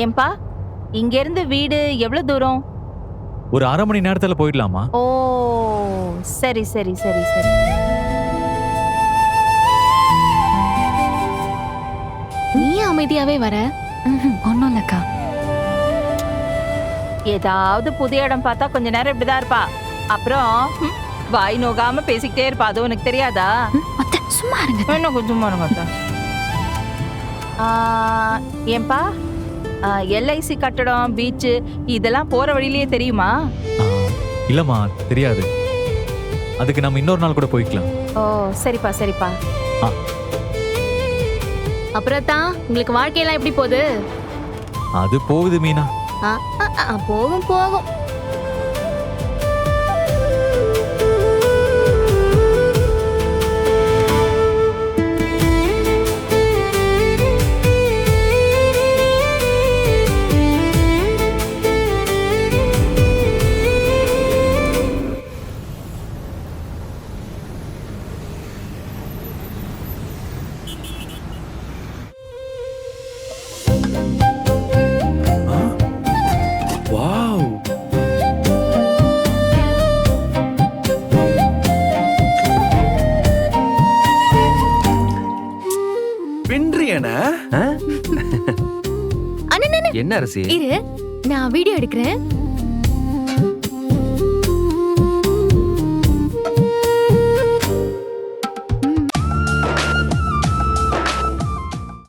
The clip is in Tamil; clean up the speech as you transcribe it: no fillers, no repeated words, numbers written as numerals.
ஏன்பா, இங்க இருந்து வீடு எவ்வளவு தூரம்? ஒரு 1/2 மணி நேரத்துல போயிடலாமா? ஓ, சரி சரி சரி சரி. நீ அமைதியாவே வர. ஒன்னும் இல்லக்கா. ஏதாவது புதிய இடம் பார்த்தா கொஞ்ச நேரம் இப்படிதான் இருப்பா. அப்புறம் வாய் நோகாம பேசிக்கிட்டே இருப்பா. அது உனக்கு தெரியாதா? அத்தை சும்மா இருங்க. என்ன கொஞ்சமா இருங்க அத்தை. ஏன்பா, எல்ஐசி கட்டடம், பீச் இதெல்லாம் போற வழியிலேயே தெரியுமா? ஆ, இல்லம்மா தெரியாது. அதுக்கு நம்ம இன்னொரு நாள் கூட போய்க்கலாம். ஓ, சரிப்பா சரிப்பா. ஆ, அப்புறம் தான் உங்களுக்கு வாழ்க்கையெல்லாம் எப்படி போகுது? அது போகுது மீனா. போகும் போகும். வாவ், பின்றியன அண்ணே என்ன அரசி? இரு, நான் வீடியோ எடுக்கிறேன்.